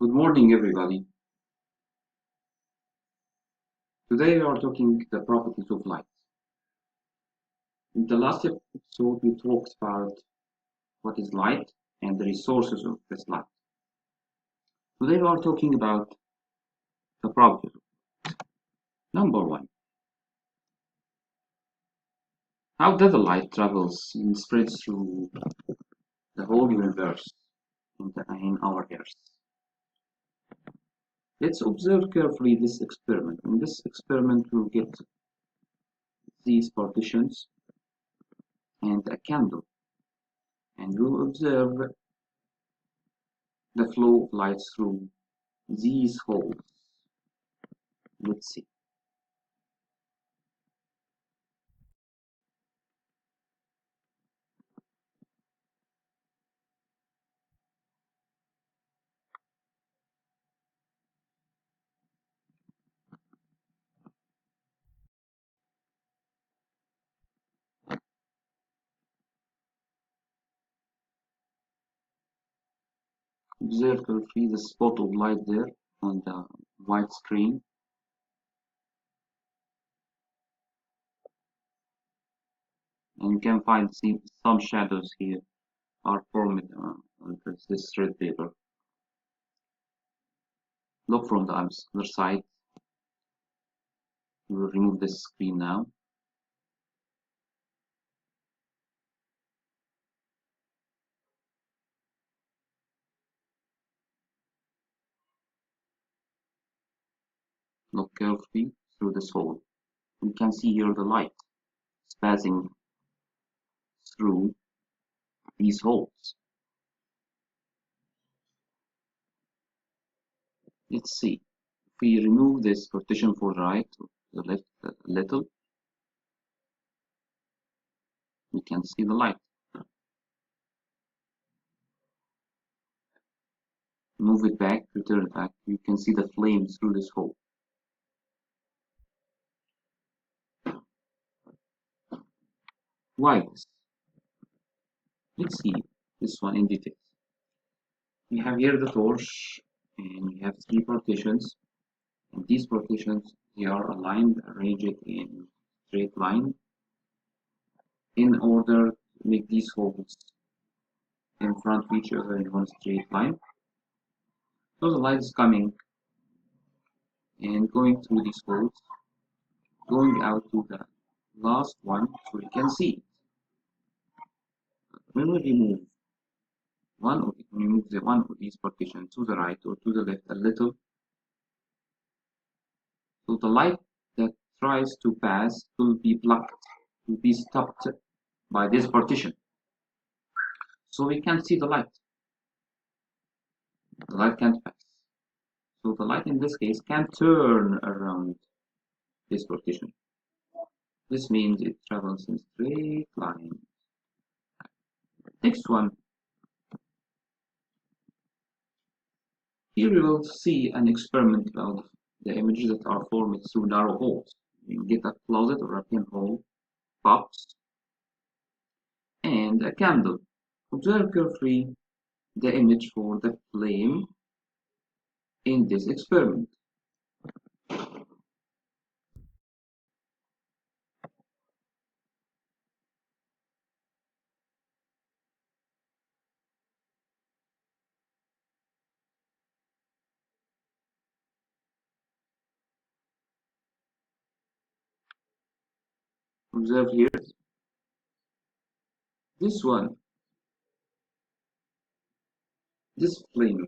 Good morning, everybody. Today we are talking the properties of light. In the last episode, we talked about what is light and the resources of this light. Today we are talking about the properties. Number one, how does the light travels and spreads through the whole universe in our Earth? Let's observe carefully this experiment. In this experiment, we'll get these partitions and a candle, and we'll observe the flow of light through these holes. Let's see. Observe carefully the spot of light there on the white screen. And you can find some shadows here are formed on this red paper. Look from the other side. We will remove this screen now. Look carefully through this hole. We can see here the light is passing through these holes. Let's see. If we remove this partition for the right, to the left a little, we can see the light. Move it back, return it back, you can see the flame through this hole. Why this? Let's see this one in detail. We have here the torch, and we have three partitions, and these partitions, they are aligned, arranged in straight line in order to make these holes in front of each other in one straight line. So the light is coming and going through these holes, going out to the last one so we can see it. When we remove the one of these partitions to the right or to the left a little, so the light that tries to pass will be blocked, will be stopped by this partition. So we can't see the light. The light can't pass. So the light in this case can turn around this partition. This means it travels in straight lines. Next one. Here we will see an experiment of the images that are formed through narrow holes. You get a closet or a pinhole, pops, and a candle. Observe carefully the image for the flame in this experiment. Observe here. This one, this flame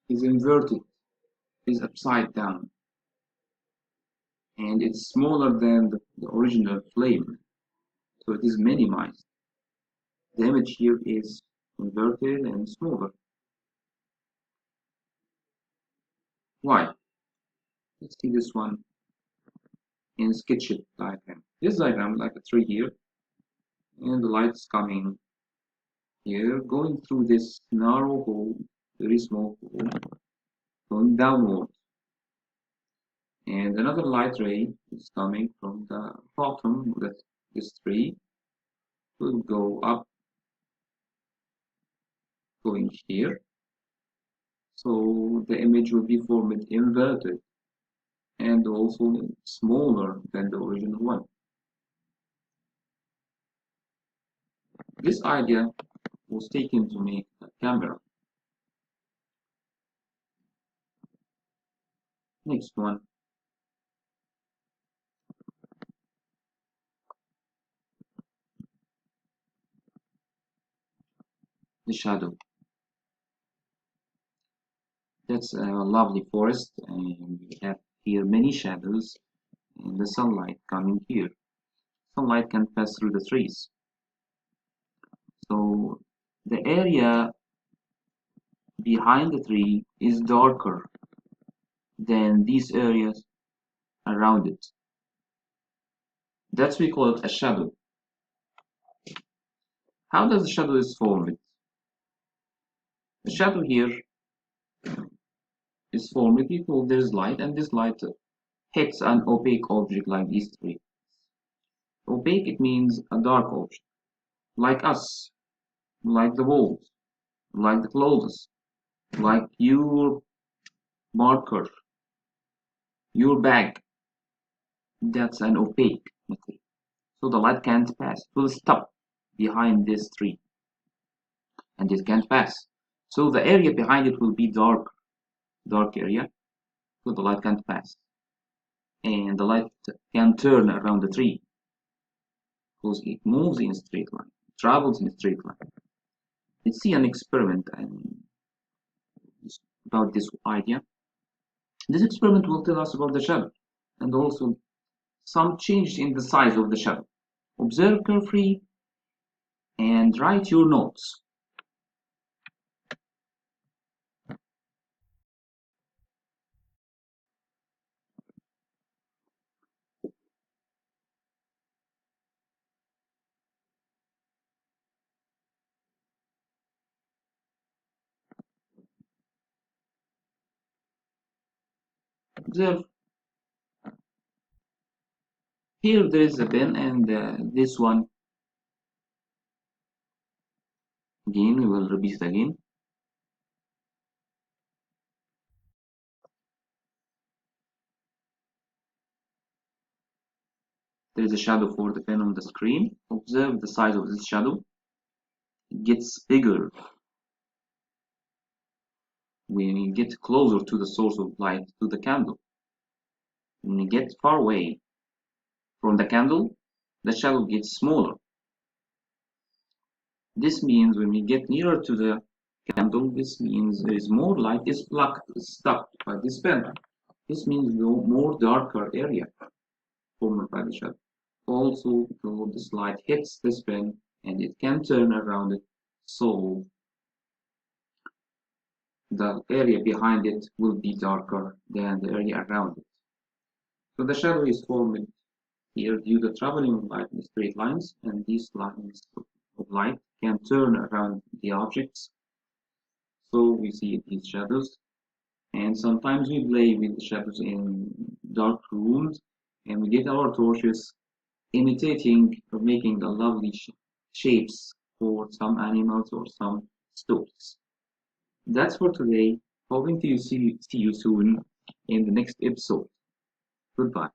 is inverted, is upside down, and it's smaller than the original flame, so it is minimized. The image here is inverted and smaller. Why? Let's see this one in sketch diagram. This diagram like a tree here, and the light is coming here, going through this narrow hole, very small hole, going downward. And another light ray is coming from the bottom of this tree, will go up, going here, So the image will be formed inverted and also smaller than the original one. This idea was taken to make a camera. Next one. The shadow. That's a lovely forest, and we have here many shadows and the sunlight coming here. Sunlight can pass through the trees. So the area behind the tree is darker than these areas around it. That's we call it a shadow. How does the shadow is formed? The shadow here is formed because there is light, and this light hits an opaque object like these three. Opaque, it means a dark object, like us, like the walls, like the clothes, like your marker, your bag. That's an opaque material. So the light can't pass. It will stop behind this tree, and it can't pass. So the area behind it will be dark area, so the light can't pass. And the light can turn around the tree because it moves in a straight line, travels in a straight line. Let's see an experiment about this idea. This experiment will tell us about the shadow and also some change in the size of the shadow. Observe carefully and write your notes. Observe. Here there is a pen, and this one again, we will repeat it again. There is a shadow for the pen on the screen. Observe the size of this shadow. It gets bigger when you get closer to the source of light, to the candle. When you get far away from the candle, the shadow gets smaller. This means when we get nearer to the candle, this means there is more light is stuck by this pen. This means more darker area formed by the shadow. Also, this light hits this pen and it can turn around it, so the area behind it will be darker than the area around it. So the shadow is formed here due to traveling light in straight lines, and these lines of light can turn around the objects. So we see these shadows, and sometimes we play with the shadows in dark rooms, and we get our torches imitating or making a lovely shapes for some animals or some stories. That's for today. Hoping to see you soon in the next episode. Goodbye.